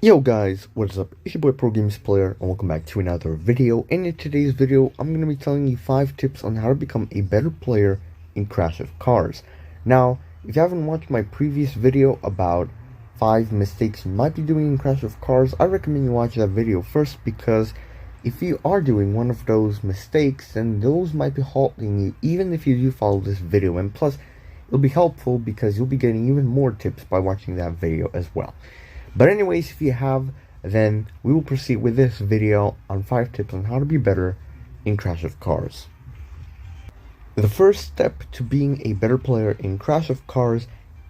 Yo guys, what is up? It's your boy ProGamesPlayer and welcome back to another video. And in today's video, I'm going to be telling you 5 tips on how to become a better player in Crash of Cars. Now, if you haven't watched my previous video about 5 mistakes you might be doing in Crash of Cars, I recommend you watch that video first, because if you are doing one of those mistakes, then those might be halting you even if you do follow this video. And plus, it'll be helpful because you'll be getting even more tips by watching that video as well. But anyways, if you have, then we will proceed with this video on 5 tips on how to be better in Crash of Cars. The first step to being a better player in Crash of Cars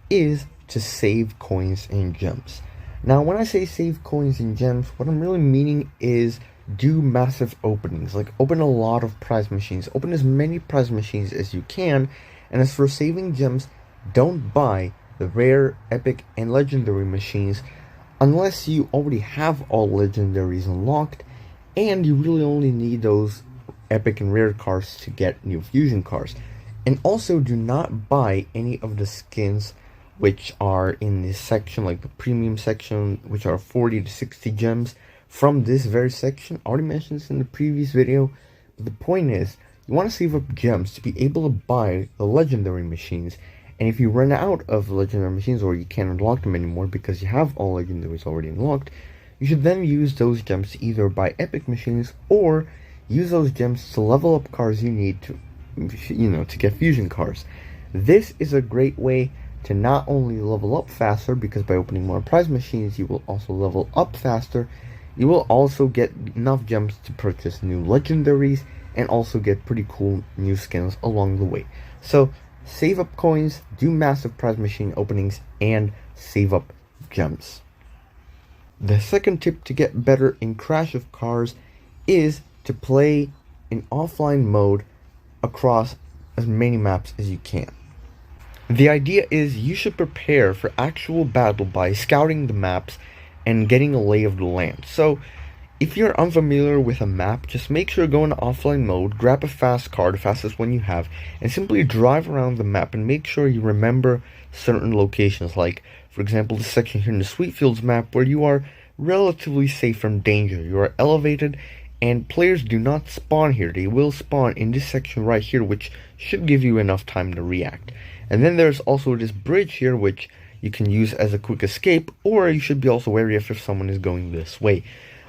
is to save coins and gems. Now, when I say save coins and gems, what I'm really meaning is do massive openings. Like, open a lot of prize machines. Open as many prize machines as you can. And as for saving gems, don't buy the rare, epic, and legendary machines unless you already have all legendaries unlocked, and you really only need those epic and rare cars to get new fusion cars. And also, do not buy any of the skins which are in this section, like the premium section, which are 40 to 60 gems from this very section. I already mentioned this in the previous video, but the point is, you want to save up gems to be able to buy the legendary machines. And if you run out of legendary machines, or you can't unlock them anymore because you have all legendaries already unlocked, you should then use those gems to either buy epic machines or use those gems to level up cars you need to, to get fusion cars. This is a great way to not only level up faster, because by opening more prize machines, you will also level up faster. You will also get enough gems to purchase new legendaries and also get pretty cool new skins along the way. So, save up coins, do massive prize machine openings, and save up gems. The second tip to get better in Crash of Cars is to play in offline mode across as many maps as you can. The idea is you should prepare for actual battle by scouting the maps and getting a lay of the land. So, if you're unfamiliar with a map, just make sure to go into offline mode, grab a fast car, the fastest one you have, and simply drive around the map and make sure you remember certain locations, like, for example, this section here in the Sweetfields map, where you are relatively safe from danger. You are elevated, and players do not spawn here. They will spawn in this section right here, which should give you enough time to react. And then there's also this bridge here, which you can use as a quick escape, or you should be also wary if someone is going this way.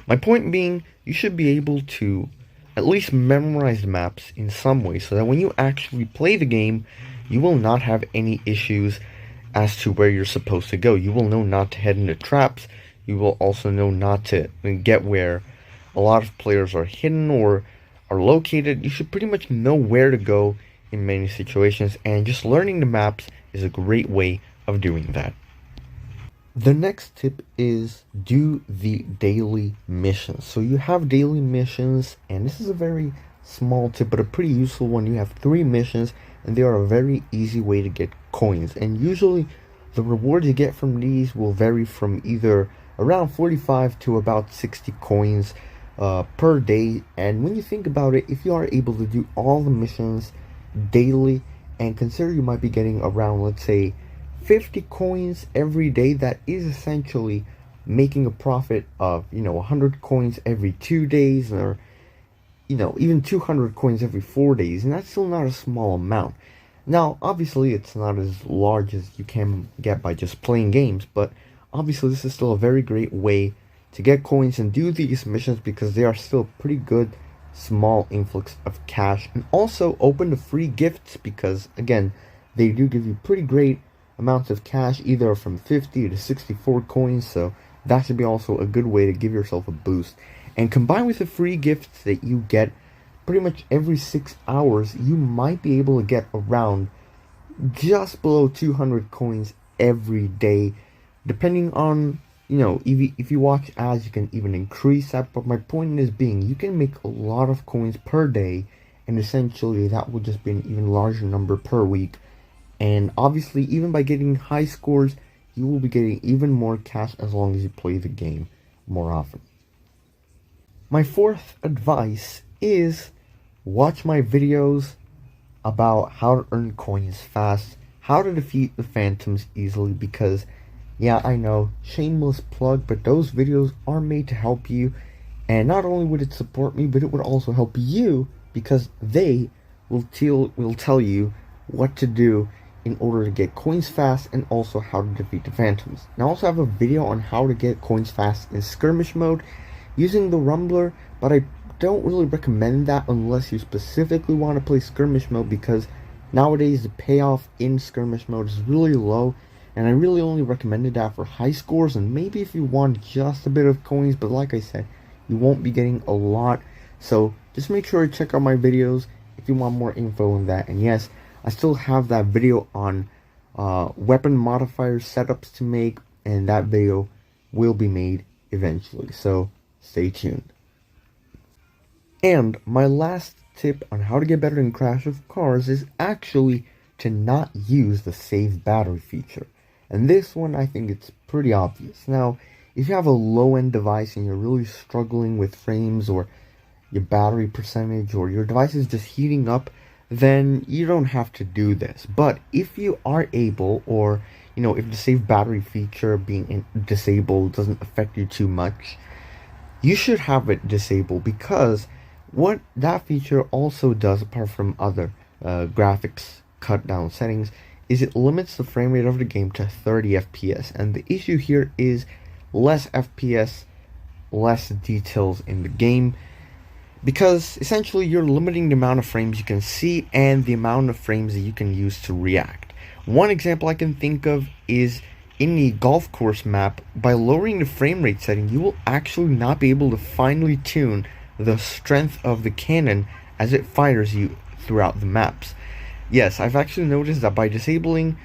My point being, you should be able to at least memorize maps in some way, so that when you actually play the game, you will not have any issues as to where you're supposed to go. You will know not to head into traps. You will also know not to get where a lot of players are hidden or are located. You should pretty much know where to go in many situations, and just learning the maps is a great way of doing that. The next tip is do the daily missions. So you have daily missions, and this is a very small tip, but a pretty useful one. You have 3 missions, and they are a very easy way to get coins. And usually the rewards you get from these will vary from either around 45 to about 60 coins per day. And when you think about it, if you are able to do all the missions daily, and consider you might be getting around, let's say, 50 coins every day, that is essentially making a profit of 100 coins every 2 days, or even 200 coins every 4 days, and that's still not a small amount. Now, obviously, it's not as large as you can get by just playing games, but obviously this is still a very great way to get coins and do these missions, because they are still pretty good small influx of cash. And also open the free gifts, because again, they do give you pretty great amounts of cash, either from 50 to 64 coins, so that should be also a good way to give yourself a boost. And combined with the free gifts that you get pretty much every 6 hours, you might be able to get around just below 200 coins every day, depending on, if you watch ads, you can even increase that. But my point is being, you can make a lot of coins per day, and essentially that will just be an even larger number per week. And obviously, even by getting high scores, you will be getting even more cash as long as you play the game more often. My fourth advice is watch my videos about how to earn coins fast, how to defeat the phantoms easily, because Yeah, I know, shameless plug, but those videos are made to help you, and not only would it support me, but it would also help you because they will tell you what to do in order to get coins fast and also how to defeat the phantoms. Now I also have a video on how to get coins fast in skirmish mode using the rumbler, but I don't really recommend that unless you specifically want to play skirmish mode because nowadays the payoff in skirmish mode is really low, and I really only recommended that for high scores and maybe if you want just a bit of coins, but like I said, you won't be getting a lot. So just make sure to check out my videos if you want more info on that. And yes, I still have that video on weapon modifier setups to make, and that video will be made eventually, so stay tuned. And my last tip on how to get better in Crash of Cars is actually to not use the save battery feature. And this one, I think it's pretty obvious. Now, if you have a low-end device and you're really struggling with frames or your battery percentage or your device is just heating up, then you don't have to do this. But if you are able, or if the save battery feature being disabled doesn't affect you too much, you should have it disabled, because what that feature also does, apart from other graphics cut down settings, is it limits the frame rate of the game to 30 FPS. And the issue here is less FPS, less details in the game, because essentially you're limiting the amount of frames you can see and the amount of frames that you can use to react. One example I can think of is in the golf course map. By lowering the frame rate setting, you will actually not be able to finely tune the strength of the cannon as it fires you throughout the maps. Yes, I've actually noticed that by enabling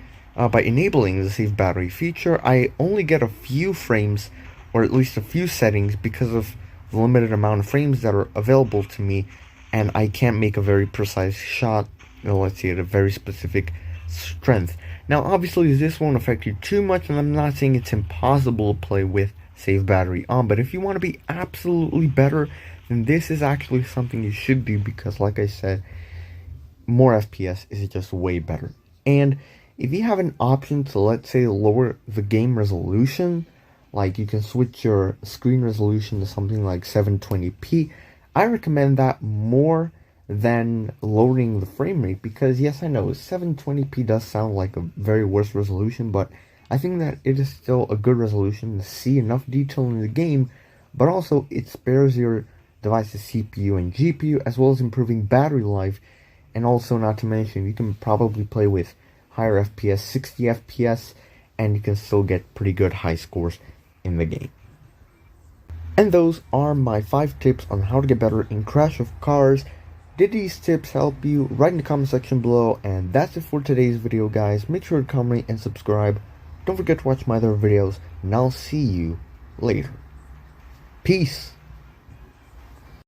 the save battery feature, I only get a few frames, or at least a few settings, because of the limited amount of frames that are available to me, and I can't make a very precise shot, let's say at a very specific strength. Now obviously this won't affect you too much, and I'm not saying it's impossible to play with save battery on, but if you want to be absolutely better, then this is actually something you should do, because like I said, more FPS is just way better. And if you have an option to, let's say, lower the game resolution, like you can switch your screen resolution to something like 720p, I recommend that more than lowering the frame rate, because yes, I know 720p does sound like a very worse resolution, but I think that it is still a good resolution to see enough detail in the game, but also it spares your device's CPU and GPU, as well as improving battery life. And also, not to mention, you can probably play with higher FPS, 60 FPS, and you can still get pretty good high scores in the game. And those are my 5 tips on how to get better in Crash of Cars. Did these tips help you? Write in the comment section below. And that's it for today's video, guys. Make sure to comment and subscribe. Don't forget to watch my other videos, and I'll see you later. Peace.